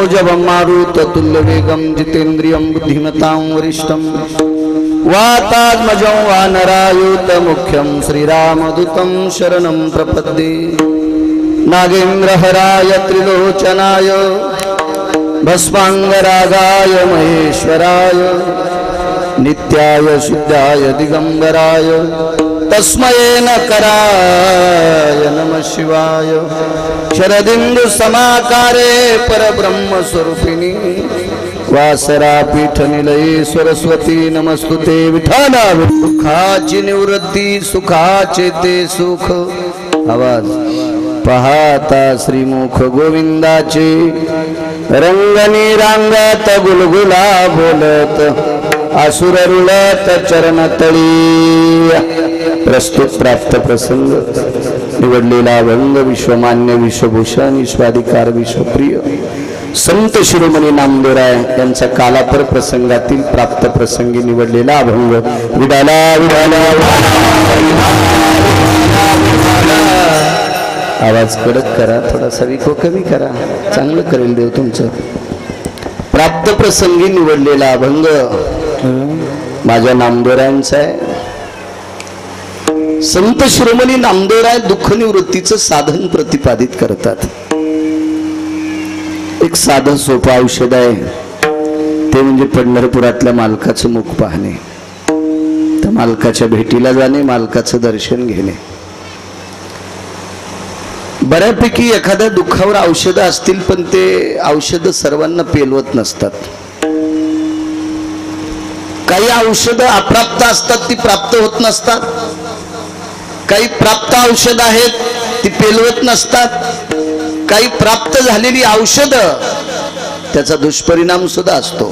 मनोजवं मारुततुल्यवेगं जितेन्द्रियं बुद्धिमतां वरिष्ठं वातात्मजं वानरायुतमुख्यं श्रीरामदूतं शरणं प्रपद्ये। नागेन्द्रहराय त्रिलोचनाय भस्मांगरागाय महेश्वराय नित्याय शुद्धाय दिगंबराय तस्मै नकराय नमः शिवाय। शरदिन्दु समाकारे परब्रह्म स्वरूपिणी वासरापीठ निलये सरस्वती नमस्तुते। विठ्ठला दुःखाची निवृत्ती सुखाचे ते सुख आवाज पाहता श्रीमुख गोविंदाचे रंगनी रांगत गुलगुला बोलत आसुर रुळत चरणतळी। प्रस्तुत प्राप्त प्रसंग निवडलेला अभंग विश्वमान्य विश्वभूषण विश्वाधिकार विश्वप्रिय संत शिरोमणी नामदेवराय यांचा कालापर प्रसंगातील प्राप्त प्रसंगी निवडलेला अभंग विडाला विडाला। आवाज कडक करा, थोडासा विको कमी करा, चांगलं करेल देव तुमचं। प्राप्त प्रसंगी निवडलेला अभंग माझ्या नामदेवरायांचा आहे। संत शिरोमणी नामदेवराय दुःख निवृत्तीचं साधन प्रतिपादित करतात। एक साधं सोपं औषध आहे ते म्हणजे पंढरपुरातल्या मालकाचं मुख पाहणे, त्या मालकाच्या भेटीला जाणे, मालकाचं दर्शन घेणे। बऱ्यापैकी एखाद्या दुःखावर औषधं असतील पण ते औषधं सर्वांना पेलवत नसतात। काही औषधं अप्राप्त असतात, ती प्राप्त होत नसतात। काही प्राप्त औषध आहेत ती पेलवत नसतात। काही प्राप्त झालेली औषधं त्याचा दुष्परिणाम सुद्धा असतो।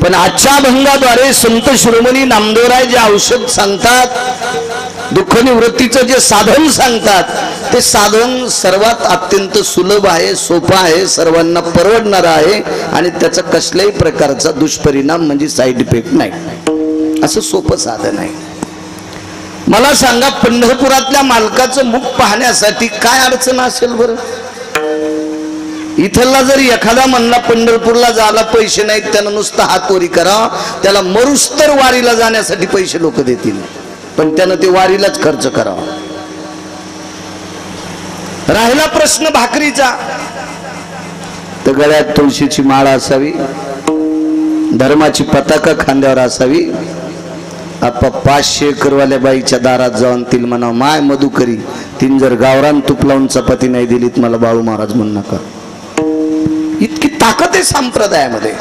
पण आजच्या अभंगाद्वारे संत शिरोमणी नामदेवराय जे औषध सांगतात, दुःख निवृत्तीचं जे साधन सांगतात, ते साधन सर्वात अत्यंत सुलभ आहे, सोपं आहे, सर्वांना परवडणार आहे आणि त्याचा कसल्याही प्रकारचा दुष्परिणाम म्हणजे साईड इफेक्ट नाही, असं सोपं साधन आहे। मला सांगा, पंढरपुरातल्या मालकाचं मुख पाहण्यासाठी काय अडचण असेल बरं? इथला जर एखादा म्हणला पंढरपूरला जायला पैसे नाहीत, त्यानं नुसतं हात वरी करा, त्याला मरुस्तर वारीला जाण्यासाठी पैसे लोक देतील, पण त्यानं ते वारीलाच खर्च करावा। राहिला प्रश्न भाकरीचा, तर गळ्यात तुळशीची माळ असावी, धर्माची पताका खांद्यावर असावी। आपा 500 एकरवाल्या बाईच्या दारात जाऊन तिला म्हणा, माय मधुकरी, तीन जर गावरान तूप लावून चपाती नाही दिलीत मला बाळू महाराज म्हणू नका। इतकी ताकद आहे संप्रदायामध्ये।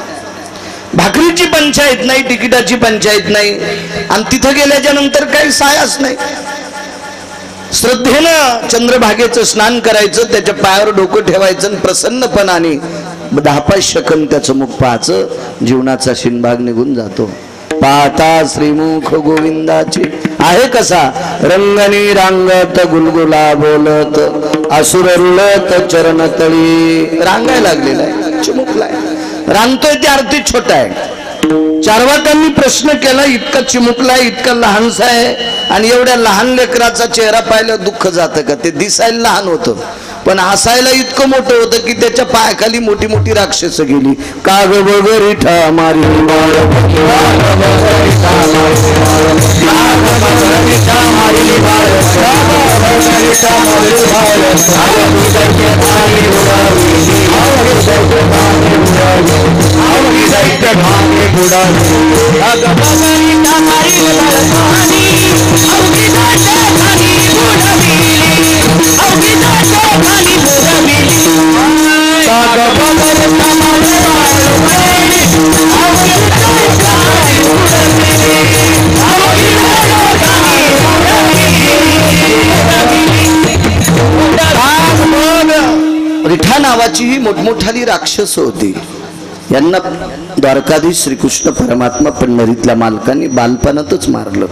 भाकरीची पंचायत नाही, तिकिटाची पंचायत नाही, आणि तिथं गेल्याच्या नंतर काही सायास नाही। श्रद्धेनं चंद्रभागेचं स्नान करायचं, त्याच्या पायावर डोकं ठेवायचं आणि प्रसन्नपणाने 10-5 सेकंद त्याचं मुख पाहायचं, जीवनाचा शिनभाग निघून जातो। पाहता श्रीमुख गोविंदाचे आहे कसा रंगनी रांगत गुलगुला बोलत असुर रुळत चरणतळी। रांगाय लागलेला आहे, चिमुकलाय, रांगतोय ते अर्थी छोटा आहे। चारवाकांनी प्रश्न केला, इतका चिमुकलाय, इतका लहानसा आहे, आणि एवढ्या लहान लेकराचा चेहरा पाहिलं दुःख जातं का? ते दिसायला लहान होतं पण हसायला इतकं मोठं होतं की त्याच्या पायाखाली मोठी मोठी राक्षस गेली। काग बगरिठा मारी रिठा नावाची ही मोठमोठाली राक्षस होती। यांना द्वारकाधीश श्रीकृष्ण परमात्मा पंढरीतल्या मालकांनी बालपणातच मारलं।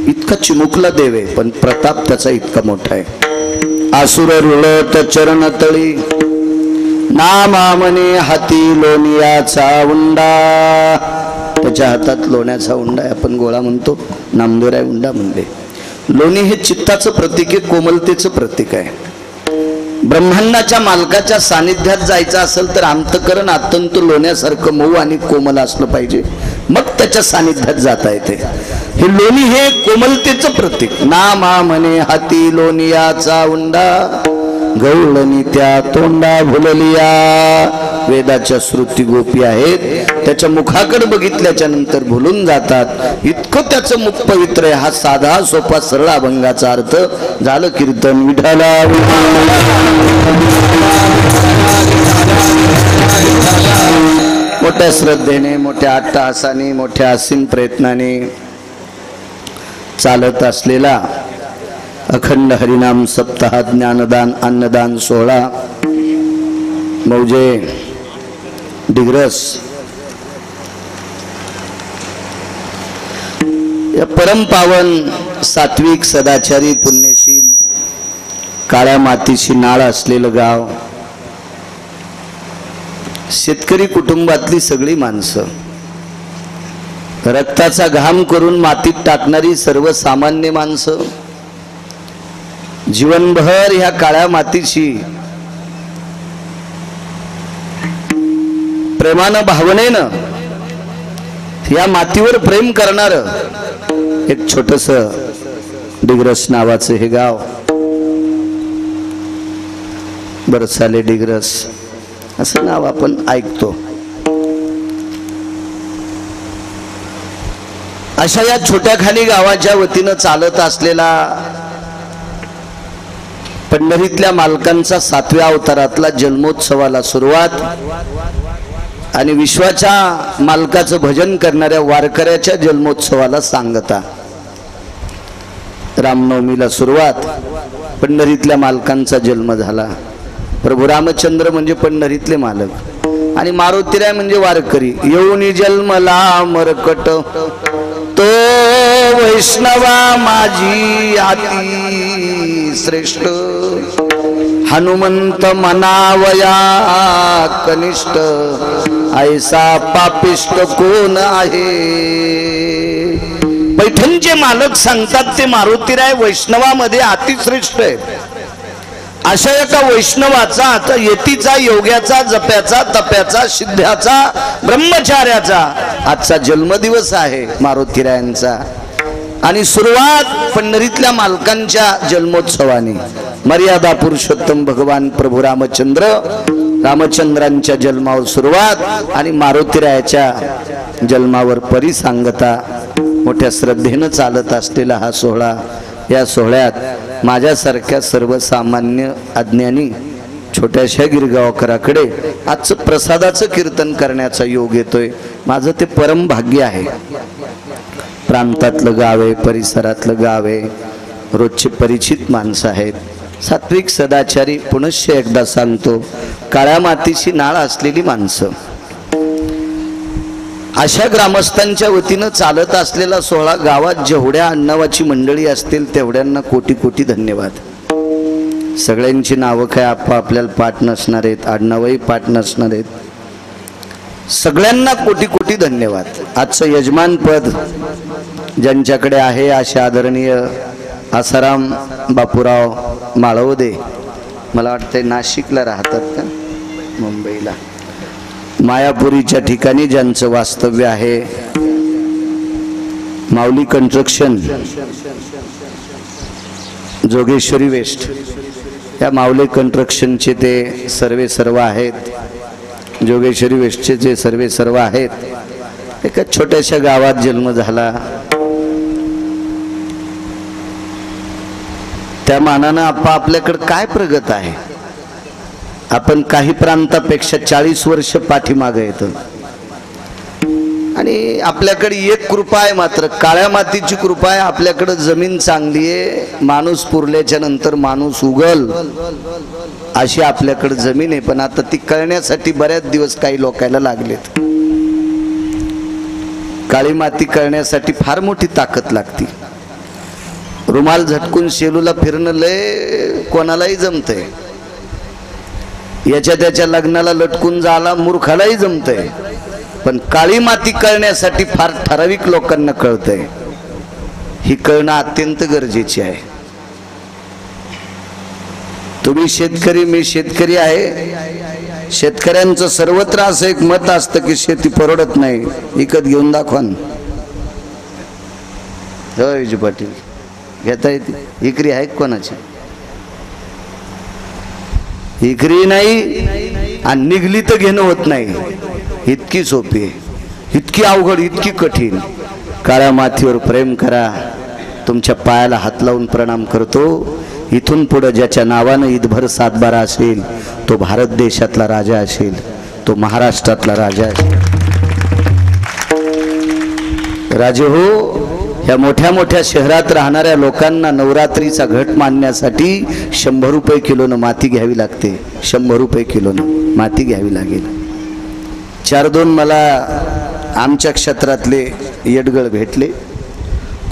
इतका चिमुकला देव आहे पण प्रताप त्याचा इतका मोठा आहे। आसुर रुळत चरणतळी नामामने हाती लोणियाचा उंडा। त्याच्या हातात लोण्याचा उंडा आहे, आपण गोळा म्हणतो, नामदेवराय उंडा म्हणले। लोणी हे चित्ताचं प्रतीक आहे, कोमलतेचं प्रतीक आहे। ब्रह्मांडाच्या मालकाच्या सानिध्यात जायचं असेल तर अंतकरण अत्यंत लोण्यासारखं मऊ आणि कोमल असलं पाहिजे, मग त्याच्या सानिध्यात जाता येते. हे लोणी हे कोमलतेचं प्रतीक. नामा म्हणे हाती लोणियाचा उंडा, गवळणी त्या तोंडा भुललिया. वेदाच्या श्रुती गोपी आहेत, त्याच्या मुखाकडे बघितल्याच्या नंतर भुलून जातात. इतकं त्याचं मुख पवित्र आहे. हा साधा सोपा सरळ अभंगाचा अर्थ झालं कीर्तन विठाला. मोठ्या श्रद्धेने, मोठ्या अट्टहासाने, मोठ्या असीम प्रयत्नाने चालत असलेला अखंड हरिनाम सप्ताह ज्ञानदान अन्नदान सोहळा मौजे डिग्रस या परमपावन सात्विक सदाचारी पुण्यशील काळ्या मातीची नाळ असलेलं गाव, शेतकरी कुटुंबातली सगळी माणसं, रक्ताचा घाम करून मातीत टाकणारी सर्वसामान्य माणसं, जीवनभर ह्या काळ्या मातीची प्रेमानं भावनेनं या मातीवर प्रेम करणार एक छोटस डिग्रस नावाचं हे गाव. बरसाले डिग्रस असं नाव आपण ऐकतो. अशा या छोट्या खाली गावाच्या वतीनं चालत असलेला पंढरीतल्या मालकांचा 7व्या अवतारातला जन्मोत्सवाला सुरुवात आणि विश्वाच्या मालकाचं भजन करणाऱ्या वारकऱ्याच्या जन्मोत्सवाला सांगता. रामनवमीला सुरुवात, पंढरीतल्या मालकांचा जन्म झाला. प्रभू रामचंद्र म्हणजे पंढरीतले मालक आणि मारुतीराय म्हणजे वारकरी. येऊन जन्मला मरकट तो वैष्णवा माझी अति श्रेष्ठ, हनुमंत मनावया कनिष्ठ, ऐसा पापिष्ट कोण आहे. पैठणचे मालक सांगतात ते मारुतीराय वैष्णवामध्ये अतिश्रेष्ठ आहे. अशा एका वैष्णवाचा, आता यतीचा, योग्याचा, जप्याचा, तप्याचा, सिद्ध्याचा, ब्रह्मचार्याचा आजचा जन्मदिवस आहे मारुतीरायांचा. आणि सुरुवात पंढरीतल्या मालकांच्या जन्मोत्सवाने. मर्यादा पुरुषोत्तम भगवान प्रभू रामचंद्र, रामचंद्रांच्या जन्मावर सुरुवात आणि मारुतीरायाच्या जन्मावर परिसांगता. मोठ्या श्रद्धेनं चालत असलेला हा सोहळा. या सोहळ्यात माझ्यासारख्या सर्वसामान्य अज्ञानी छोट्याशा गिरगावकराकडे आजचं प्रसादाचं कीर्तन करण्याचा योग येतोय. माझं ते परम भाग्य आहे. प्रांतातलं गाव आहे, परिसरातलं गाव आहे, रोजचे परिचित माणसं आहेत, सात्विक सदाचारी, पुनश्च एकदा सांगतो काळ्या मातीची नाळ असलेली माणसं. अशा ग्रामस्थांच्या वतीनं चालत असलेला सोहळा. गावात जेवढ्या आडनावाची मंडळी असतील तेवढ्यांना कोटी कोटी धन्यवाद. सगळ्यांची नावं काय आपल्याला पाठ नसणार आहेत, आडनावही पाठ नसणार आहेत. सगळ्यांना कोटी कोटी धन्यवाद. आजचं यजमानपद ज्यांच्याकडे आहे अशा आदरणीय आसाराम बापूराव माळवदे, मला वाटतंय नाशिकला राहतात का, मुंबईला, मायापुरीच्या ठिकाणी ज्यांचं वास्तव्य आहे. माऊली कन्स्ट्रक्शन, जोगेश्वरी वेस्ट, या माऊली कन्स्ट्रक्शनचे ते सर्व आहेत. जोगेश्वरी वेस्टचे जे सर्व आहेत. एका छोट्याशा गावात जन्म झाला. त्या मानानं आपल्याकडे काय प्रगत आहे. आपण काही प्रांतापेक्षा 40 वर्ष पाठीमागे येतो. आणि आपल्याकडे एक कृपा आहे, मात्र काळ्या मातीची कृपा आहे. आपल्याकडे जमीन चांगली आहे. माणूस पुरल्याच्या नंतर माणूस उगल अशी आपल्याकडे जमीन आहे. पण आता ती कळण्यासाठी बऱ्याच दिवस काही लोकांना लागलेत. काळी माती कळण्यासाठी फार मोठी ताकद लागते. रुमाल झटकून शेलूला फिरणं लय कोणालाही जमतंय. याच्या त्याच्या लग्नाला लटकून जायला मूर्खालाही जमतंय. पण काळी माती कळण्यासाठी फार ठराविक लोकांना कळतंय. ही कळणं अत्यंत गरजेची आहे. तुम्ही शेतकरी, मी शेतकरी आहे. शेतकऱ्यांचं सर्वत्र असं एक मत असतं की शेती परवडत नाही, विकत घेऊन दाखवा ना. विजय पाटील घेता येते? इकरी आहे कोणाची? इकरी नाही आणि निघली तर घेणं होत नाही. इतकी सोपी आहे, इतकी अवघड, इतकी कठीण. काळ्या मातीवर प्रेम करा. तुमच्या पायाला हात लावून प्रणाम करतो. इथून पुढे ज्याच्या नावानं ईदभर सातबारा असेल तो भारत देशातला राजा असेल, तो महाराष्ट्रातला राजा असेल. राजे हो, या मोठ्या मोठ्या शहरात राहणाऱ्या लोकांना नवरात्रीचा घट मानण्यासाठी 100 रुपये किलोनं माती घ्यावी लागते. 100 रुपये किलोनं माती घ्यावी लागेल. 4-2 मला आमच्या क्षेत्रातले येडगळ भेटले.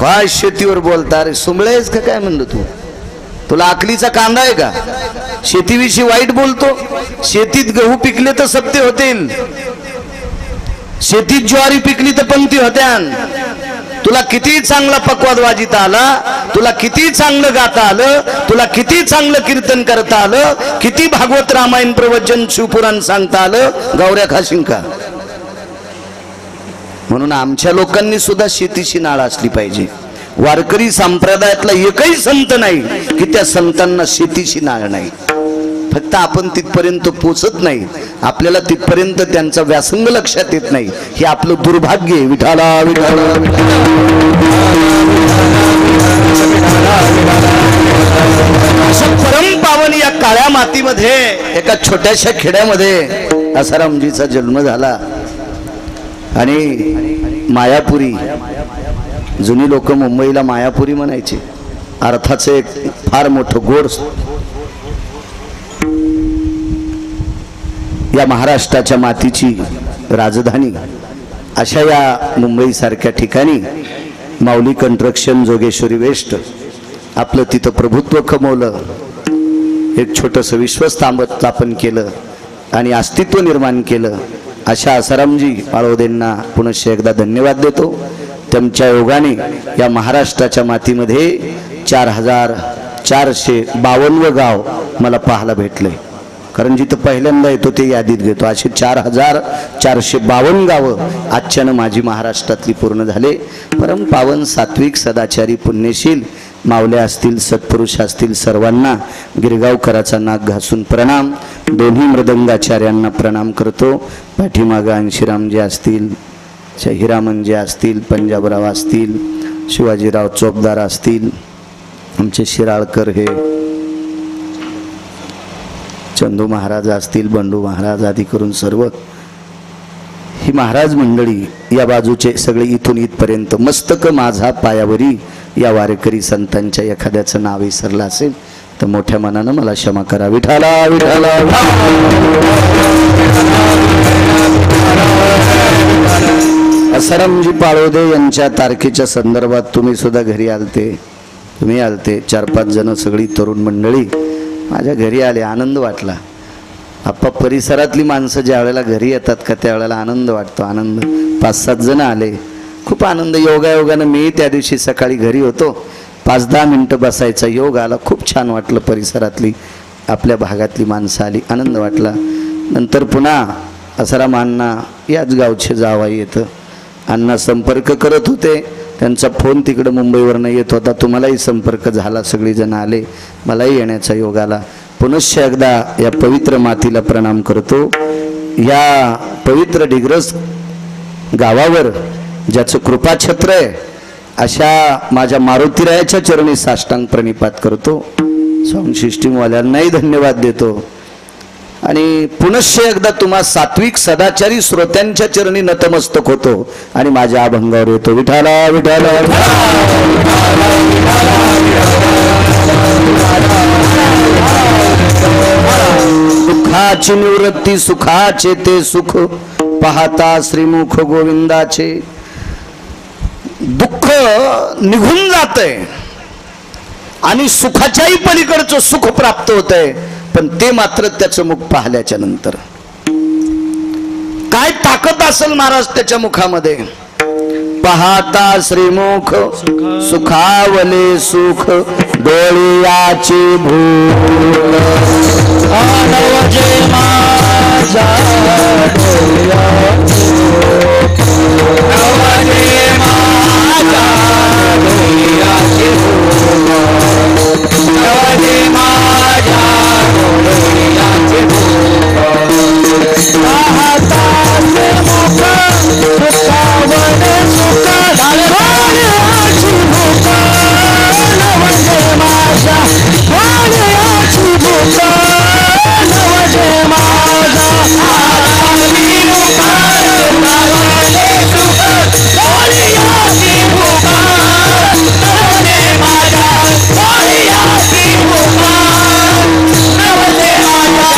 काय शेतीवर बोलता रे, सुंबळे आहेस का काय म्हणलं तू? तुला अकलीचा कांदा आहे का? शेतीविषयी वाईट बोलतो. शेतीत गहू पिकले तर सत्य होतील, शेतीत ज्वारी पिकली तर पंक्ती होत्या. तुला किती चांगला पक्वाद वाजिता आला, तुला किती चांगलं गाता आलं, तुला किती चांगलं कीर्तन करता आलं, किती भागवत रामायण प्रवचन शिवपुराण सांगता आलं, गौऱ्या खाशीन का? म्हणून आमच्या लोकांनी सुद्धा शेतीची नाळ असली पाहिजे. वारकरी संप्रदायातला एकही संत नाही की त्या संतांना शेतीची नाळ नाही. फक्त आपण तिथपर्यंत पोचत नाही, आपल्याला तिथपर्यंत त्यांचा व्यासंग लक्षात येत नाही. हे आपलं दुर्भाग्य आहे. विठाला विठाला अशा परम पावन या काळ्या मातीमध्ये एका छोट्याशा खेड्यामध्ये आसारामजीचा जन्म झाला. आणि मायापुरी, जुनी लोक मुंबईला मायापुरी म्हणायचे. अर्थाचं एक फार मोठं गोड. या महाराष्ट्राच्या मातीची राजधानी अशा या मुंबई सारख्या ठिकाणी माऊली कंस्ट्रक्शन, जोगेश्वरी वेस्ट आपलं तिथं प्रभुत्व कमवलं. एक छोटंसं विश्वस्थापन केलं आणि अस्तित्व निर्माण केलं. अशा आसारामजी पाळवदेंना पुनश्च एकदा धन्यवाद देतो. त्यांच्या योगाने या महाराष्ट्राच्या मातीमध्ये 4452 गाव मला पाहायला भेटले. कारण जिथं पहिल्यांदा येतो ते यादीत घेतो. असे 4452 गावं आजच्यानं माझी महाराष्ट्रातली पूर्ण झाले. परम पावन, सात्विक, सदाचारी, पुण्यशील माऊल्या असतील, सत्पुरुष असतील, सर्वांना गिरगावकराचा नाक घासून प्रणाम. दोन्ही मृदंगाचार्यांना प्रणाम करतो. पाठीमागं अंशीरामजी असतील, हिरामनजी असतील, पंजाबराव असतील, शिवाजीराव चोपदार असतील, आमचे शिराळकर हे चंदू महाराज असतील, बंडू महाराज आदी करून सर्व ही महाराज मंडळी या बाजूचे सगळे इथून इथपर्यंत. मस्तक माझा पायावरी या वारकरी संतांच्या एखाद्याचं नाव विसरलं असेल तर मोठ्या मनानं मला क्षमा करा. विठाला विठाला. आसारामजी पाळवदे यांच्या तारखेच्या संदर्भात तुम्ही सुद्धा घरी आलते, तुम्ही आलते. 4-5 जण सगळी तरुण मंडळी माझ्या घरी आले. आनंद वाटला. आप्पा, परिसरातली माणसं ज्या वेळेला घरी येतात का त्यावेळेला आनंद वाटतो. आनंद. 5-7 जण आले, खूप आनंद. योगायोगानं मी त्या दिवशी सकाळी घरी होतो. 5-10 मिनटं बसायचा योग आला. खूप छान वाटलं. परिसरातली आपल्या भागातली माणसं आली, आनंद वाटला. नंतर पुन्हा आसाराम अण्णा याच गावचे जावाई येतं, अण्णा संपर्क करत होते. त्यांचा फोन तिकडं मुंबईवरनं येत होता. तुम्हालाही संपर्क झाला, सगळेजण आले, मलाही येण्याचा योग आला. पुनश्च एकदा या पवित्र मातीला प्रणाम करतो. या पवित्र डिग्रस गावावर ज्याचं कृपाछत्र आहे अशा माझ्या मारुतीरायाच्या चरणी साष्टांग प्रणिपात करतो. साऊंड सिस्टीमवाल्यांनाही धन्यवाद देतो. आणि पुनश्च एकदा तुम्हा सात्विक सदाचारी श्रोत्यांच्या चरणी नतमस्तक होतो आणि माझ्या अभंगावर येतो. विठाला विठाला. दुःखाची निवृत्ती सुखाचे ते सुख पाहता श्रीमुख गोविंदाचे. दुःख निघून जातंय आणि सुखाच्याही पलीकडचं सुख प्राप्त होतंय, पण ते मात्र त्याचं मुख पाहिल्याच्या नंतर. काय ताकद असेल महाराज त्याच्या मुखामध्ये. पाहता श्रीमुख सुखावले सुख डोळ्याची भूल नवजे माझ्या डोळ्याची नवजे माझ्या डोळ्याची नवजे माझ्या डोळ्याची पाहताचे मुख सुखावणे सुख डोळ्याची भूक नवजे माझ्या डोळ्याची भूक नवजे माझ्या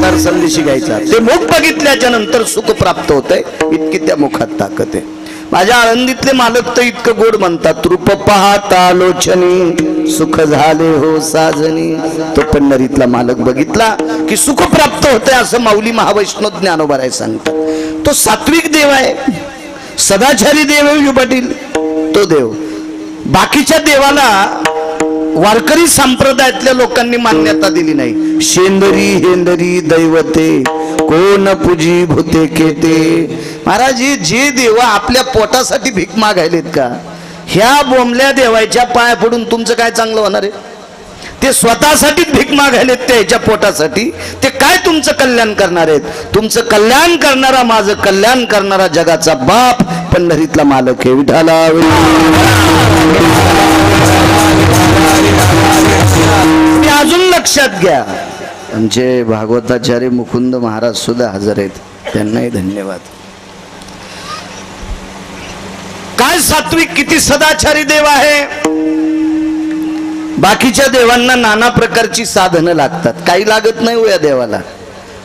तर संदेशी घ्यायचा ते मुख बघितल्याच्या नंतर सुख प्राप्त होतंय इतकी त्या मुखात ताकद आहे. माझ्या आळंदीतले मालक तर इतकं गोड म्हणतात, रूप पाहता लोचनी सुख झाले हो साजनी. तो पंढरीतला मालक बघितला की सुख प्राप्त होतंय असं माऊली महावैष्णव ज्ञानोबाराय सांगतात. तो सात्विक देव आहे, सदाचारी देव आहे पाटील तो देव. बाकीच्या देवाला वारकरी संप्रदायातल्या लोकांनी मान्यता दिली नाही. शेंदरी हेंदरी दैवते कोण पूजी भूते केते. महाराज जे देव आपल्या पोटासाठी भीक मागायलेत का, ह्या बोंबल्या देवाच्या पाया पडून तुमचं काय चांगलं होणार आहे? ते स्वतःसाठीच भीक मागायलेत त्याच्या पोटासाठी. ते काय तुमचं कल्याण करणार आहेत? तुमचं कल्याण करणारा, माझं कल्याण करणारा जगाचा बाप पंढरीतला मालक आहे विठाला. अजून लक्षात घ्या, आमचे भागवताचार्य मुकुंद महाराज सुद्धा हजर आहेत, त्यांनाही धन्यवाद. काय सात्विक, किती सदाचारी देव आहे. बाकीच्या देवांना नाना प्रकारची साधनं लागतात, काही लागत नाही हो या देवाला.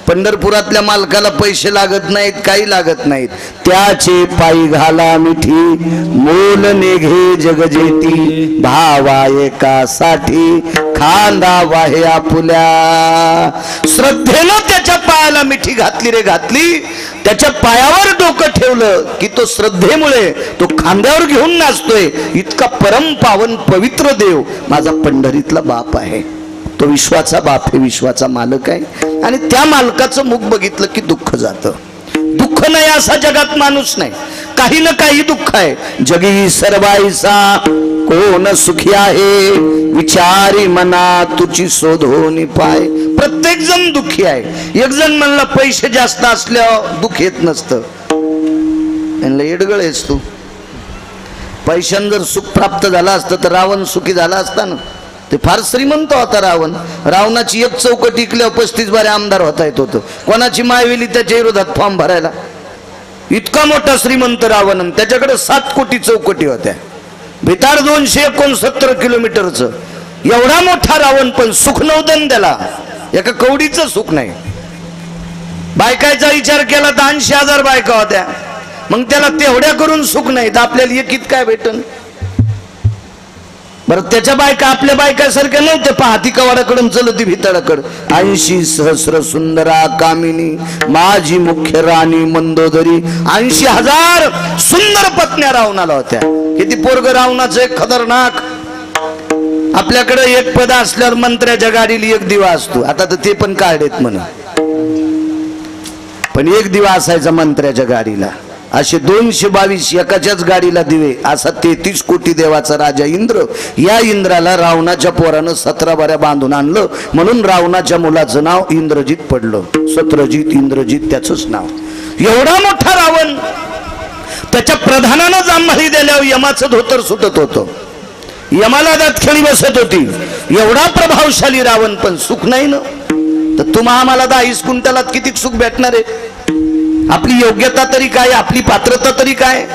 पंढरपुरातल्या मालकाला पैसे लागत नाहीत, काही लागत नाहीत. त्याचे पायी घाला मिठी मोल नेघे जगजेती. भावा एकासाठी खांदा वाहे आपुल्या. श्रद्धेनं त्याच्या पायाला मिठी घातली रे घातली. त्याच्या पायावर डोकं ठेवलं की तो श्रद्धेमुळे तो खांद्यावर घेऊन नाचतोय. इतका परम पावन पवित्र देव माझा पंढरीतला बाप आहे. तो विश्वाचा बाप आहे, विश्वाचा मालक आहे. आणि त्या मालकाचं मुख बघितलं की दुःख जातं. दुःख नाही असा जगात माणूस नाही, काही ना काही दुःख आहे. जगी सर्वाईसा कोण सुखी आहे, विचारी मना तुझी शोधोनी पाय. प्रत्येक जण दुःखी आहे. एक जण म्हणला पैसे जास्त असल्यावर दुःख येत नसतं. त्यांना येडगळ आहेस तू. पैशान जर सुख प्राप्त झालं असतं तर रावण सुखी झाला असता ना. ते फार श्रीमंत होता रावण. रावणाची एक चौकट इकल्यावर 35 बारे आमदार होता येत होतं. कोणाची मायवेली त्याच्या विरोधात फॉर्म भरायला. इतका मोठा श्रीमंत रावण, त्याच्याकडे 7 कोटी चौकटी होत्या. भिताड 269 किलोमीटरचं. एवढा मोठा रावण, पण सुख नव्हतं त्याला. एका कवडीचं सुख नाही. बायकाचा विचार केला तर 80,000 बायका होत्या. मग त्याला तेवढ्या करून सुख नाही तर आपल्याला एकीत काय भेटन बरं. त्याच्या बायका आपल्या बायकासारख्या नव्हत्या. पाहती कवाडाकडून चलती भिताडाकडं. 80 सहस्र सुंदरा कामिनी माझी मुख्य राणी मंदोदरी. 80,000 सुंदर पत्न्या रावणाला होत्या. किती पोरग रावणाचं एक खतरनाक. आपल्याकडे एक पद असल्यावर मंत्र्याच्या गाडीला एक दिवा असतो. आता तर ते पण काढेत म्हणा, पण एक दिवा असायचा मंत्र्याच्या गाडीला. असे 222 एकाच्याच गाडीला दिवे. असा 33 कोटी देवाचा राजा इंद्र. या इंद्राला रावणाच्या पोरानं 17 बाऱ्या बांधून आणलं, म्हणून रावणाच्या मुलाचं नाव इंद्रजित पडलं. सत्रजित इंद्रजित त्याचंच नाव. एवढा मोठा रावण. त्याच्या प्रधानानं जांभळी दिल्यावर यमाचं धोतर सुटत होतं. यमाला दात खेळी बसत होती. एवढा प्रभावशाली रावण, पण सुख नाही ना. तर तुम्हा आम्हाला 10 कुंटलात किती सुख भेटणार आहे? आपली योग्यता तरी काय, आपली पात्रता तरी काय?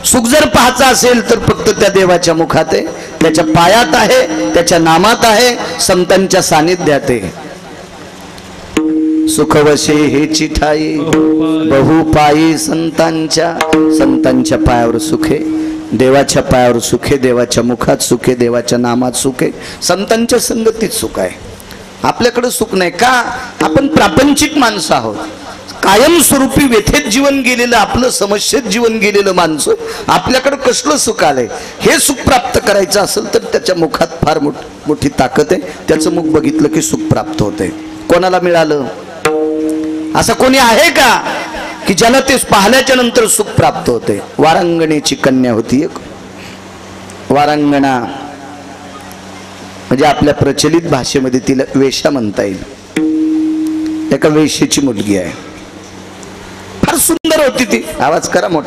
सुख जर पाहायचं असेल तर फक्त त्या देवाच्या मुखात आहे, त्याच्या पायात आहे, त्याच्या नामात आहे, संतांच्या सानिध्यात आहे. सुखवशे हे चिठाई बहुपायी संतांच्या पायावर सुखे, देवाच्या पायावर सुखे, देवाच्या मुखात सुखे, देवाच्या नामात सुखे, संतांच्या संगतीत सुख आहे. आपल्याकडे सुख नाही का? आपण प्रापंचिक माणसं आहोत. कायमस्वरूपी व्यथेत जीवन गेलेलं, आपलं समस्येत जीवन गेलेलं माणसं आपल्याकडे कसलं सुख आलंय, हे सुख प्राप्त करायचं असेल तर त्याच्या मुखात फार मोठी ताकद आहे. त्याचं मुख बघितलं की सुख प्राप्त होतंय. कोणाला मिळालं? असं कोणी आहे का की ज्याला ते पाहिल्याच्या नंतर सुख प्राप्त होते? वारांगणेची कन्या होती एक. वारांगणा म्हणजे आपल्या प्रचलित भाषेमध्ये तिला वेश्या म्हणता येईल. एका वेश्येची मुलगी आहे. फार सुंदर होती ती. आवाज करा मोठा.